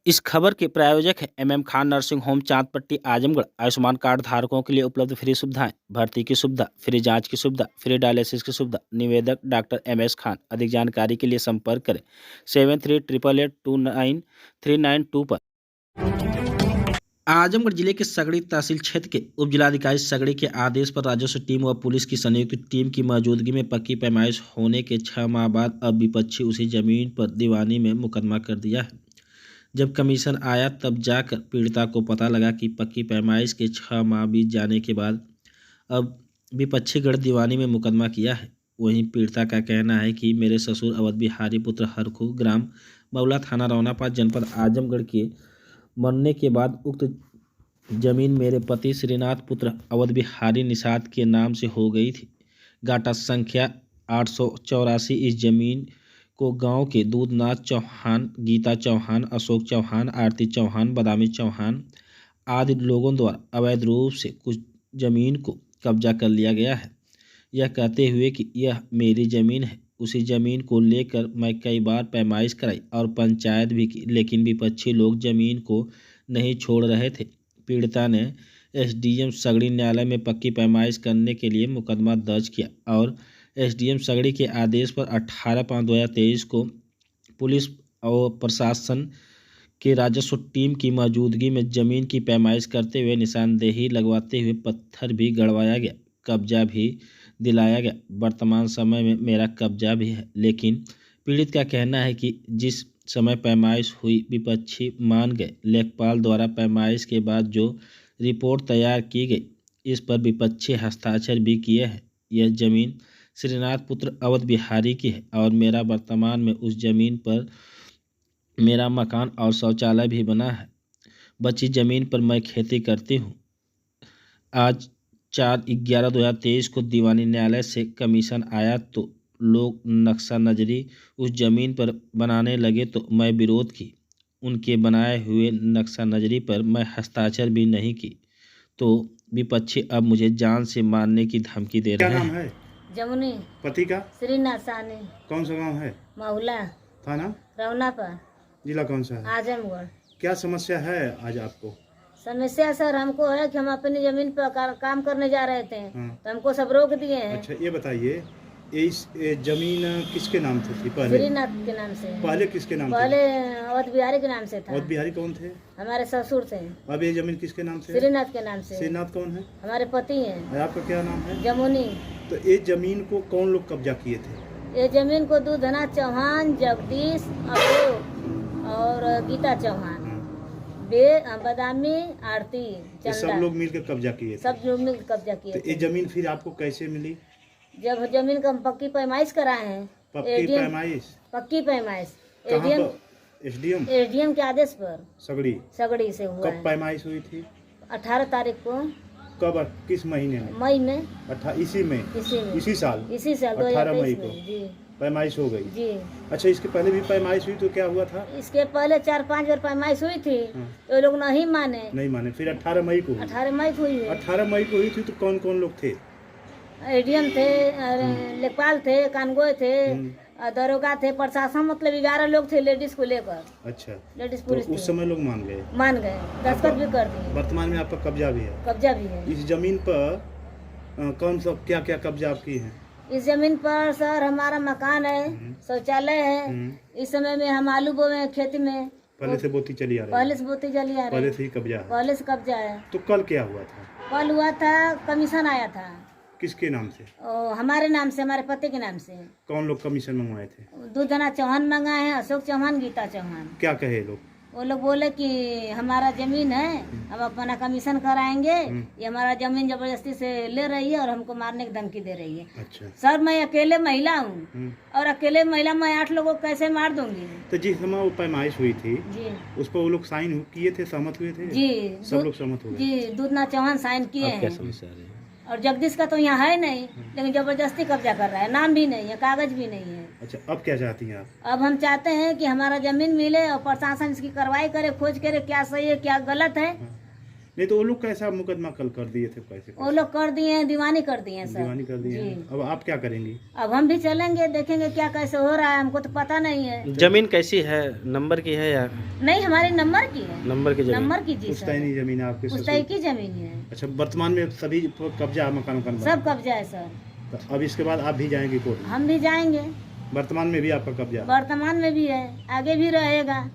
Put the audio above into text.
इस खबर के प्रायोजक हैं MM Khan nursing home, Chandpatti, Azamgarh. Ayushman card धारकों के लिए उपलब्ध फ्री सुविधाएं, भर्ती की सुविधा, फ्री जांच की सुविधा, फ्री डायलिसिस की सुविधा। निवेदक डॉक्टर MS खान। अधिक जानकारी के लिए संपर्क करें 7388293992 पर। आजमगढ़ जिले के सगड़ी तहसील क्षेत्र के उपजिलाधिकारी सगड़ी के आदेश पर राजस्व टीम व पुलिस की संयुक्त टीम की मौजूदगी में पक्की पैमाइश होने के 6 माह बाद अब विपक्षी उसी जमीन पर दीवानी में मुकदमा कर दिया है। जब कमीशन आया तब जाकर पीड़िता को पता लगा कि पक्की पैमाइश के 6 माह बीत जाने के बाद अब विपक्षी गढ़ दीवानी में मुकदमा किया है। वहीं पीड़िता का कहना है कि मेरे ससुर अवध बिहारी पुत्र हरखू, ग्राम मौला, थाना रौनापाद, जनपद आजमगढ़ के मरने के बाद उक्त जमीन मेरे पति श्रीनाथ पुत्र अवध बिहारी निषाद के नाम से हो गई थी। गाटा संख्या 884 इस जमीन को गांव के दूधनाथ चौहान, गीता चौहान, अशोक चौहान, आरती चौहान, बदामी चौहान आदि लोगों द्वारा अवैध रूप से कुछ जमीन को कब्जा कर लिया गया है। यह कहते हुए कि यह मेरी जमीन है। उसी जमीन को लेकर मैं कई बार पैमाइश कराई और पंचायत भी की, लेकिन विपक्षी लोग जमीन को नहीं छोड़ रहे थे। पीड़िता ने SDM सगड़ी न्यायालय में पक्की पैमाइश करने के लिए मुकदमा दर्ज किया और SDM सगड़ी के आदेश पर 18/5/2023 को पुलिस और प्रशासन के राजस्व टीम की मौजूदगी में जमीन की पैमाइश करते हुए निशानदेही लगवाते हुए पत्थर भी गड़वाया गया, कब्जा भी दिलाया गया। वर्तमान समय में मेरा कब्जा भी है, लेकिन पीड़ित का कहना है कि जिस समय पैमाइश हुई विपक्षी मान गए। लेखपाल द्वारा पैमाइश के बाद जो रिपोर्ट तैयार की गई इस पर विपक्षी हस्ताक्षर भी किए हैं। यह जमीन श्रीनाथ पुत्र अवध बिहारी की है और मेरा वर्तमान में उस जमीन पर मेरा मकान और शौचालय भी बना है। बची जमीन पर मैं खेती करती हूँ। आज 4/11/2023 को दीवानी न्यायालय से कमीशन आया तो लोग नक्शा नजरी उस जमीन पर बनाने लगे तो मैं विरोध की। उनके बनाए हुए नक्शा नजरी पर मैं हस्ताक्षर भी नहीं की तो विपक्षी अब मुझे जान से मारने की धमकी दे रहे हैं। क्या नाम है? जमुनी। पति का? श्रीनाथ सानी। कौन सा गांव है? महुला। थाना? रौनापाद। जिला कौन सा है? आजमगढ़। क्या समस्या है आज आपको? समस्या सर हमको है कि हम अपनी जमीन पर काम करने जा रहे थे तो हमको सब रोक दिए हैं। अच्छा, ये बताइए ये जमीन किसके नाम से थी पहले? श्रीनाथ के नाम से। पहले किसके नाम? पहले अवध बिहारी के नाम से था। अवध बिहारी कौन थे? हमारे ससुर थे। अब ये जमीन किसके नाम से? श्रीनाथ के नाम से। श्रीनाथ कौन है? हमारे पति हैं। आपका क्या नाम है? जमुनी। तो ये जमीन को कौन लोग कब्जा किए थे? ये जमीन को दूधनाथ चौहान, जगदीश, अशोक और गीता चौहान, बदामी, आरती, ये सब लोग मिलकर कब्जा किए थे। सब लोग मिलकर कब्जा किए। तो ये जमीन फिर आपको कैसे मिली? जब जमीन का हम पक्की पैमाइश कराए हैं। पक्की पैमाइश? पक्की पैमाइश SDM के आदेश पर सगड़ी से हुआ। कब पैमाइश हुई थी? 18 तारीख को। कब? किस महीने में? मई में। इसी साल 18 मई को जी पैमाइश हो गई जी। अच्छा, इसके पहले भी पैमाइश हुई तो क्या हुआ था? इसके पहले 4-5 बार पैमाइश हुई थी तो लोग नहीं माने। फिर 18 मई को हुई। 18 मई को हुई है। 18 मई को हुई थी तो कौन कौन लोग थे? SDM थे, लेखपाल थे, कानगोय थे, दरोगा थे, प्रशासन, मतलब 11 लोग थे लेडीज को लेकर। अच्छा, लेडीज तो पुलिस उस समय लोग मान गए, दस्तखत भी कर दिए। वर्तमान में आपका कब्जा भी है? कब्जा भी है। इस जमीन पर कौन सा क्या क्या कब्जा आपकी है? इस जमीन पर सर हमारा मकान है, शौचालय है। इस समय में हम आलू बोए हैं खेती में। पहले से बोती चली आ रही है? पहले से बोती चली आ रही है। पहले से ही कब्जा है? पहले से कब्जा है। तो कल क्या हुआ था? कल हुआ था, कमीशन आया था। किसके नाम से? हमारे नाम से, हमारे पति के नाम से। कौन लोग कमीशन मंगवाए थे? दूधनाथ चौहान मंगाए हैं, अशोक चौहान, गीता चौहान। क्या कहे लोग? वो लोग बोले कि हमारा जमीन है, हम अपना कमीशन कराएंगे, ये हमारा जमीन जबरदस्ती से ले रही है और हमको मारने की धमकी दे रही है। अच्छा। सर मैं अकेले महिला हूँ और अकेले महिला मैं 8 लोगों को कैसे मार दूंगी? तो जिस समय वो पैमाइश हुई थी जी, उस पर वो लोग साइन किए थे, सहमत हुए थे? जी, सब लोग सहमत हुए? जी, दूधनाथ चौहान साइन किए हैं। और जगदीश का तो यहाँ है नहीं, लेकिन जबरदस्ती कब्जा कर रहा है। नाम भी नहीं है, कागज भी नहीं है। अच्छा, अब क्या चाहती हैं आप? अब हम चाहते हैं कि हमारा जमीन मिले और प्रशासन इसकी कार्रवाई करे, खोज करे क्या सही है क्या गलत है नहीं तो वो लोग कैसा मुकदमा कल कर दिए थे, कैसे वो लोग कर दिए हैं, दीवानी कर दिए हैं सर। दीवानी कर दिए हैं। अब आप क्या करेंगी? अब हम भी चलेंगे, देखेंगे क्या कैसे हो रहा है, हमको तो पता नहीं है। जमीन कैसी है, नंबर की है या नहीं, हमारे नंबर की है। नंबर की जमीन? नंबर की जी सर, पुश्तैनी जमीन है आपके? पुश्तैनी की जमीन है। अच्छा, वर्तमान में सभी कब्जा मकान सब कब्जा है सर। तो अब इसके बाद आप भी जाएंगे कोर्ट? हम भी जाएंगे, वर्तमान में भी आपका कब्जा? वर्तमान में भी है, आगे भी रहेगा।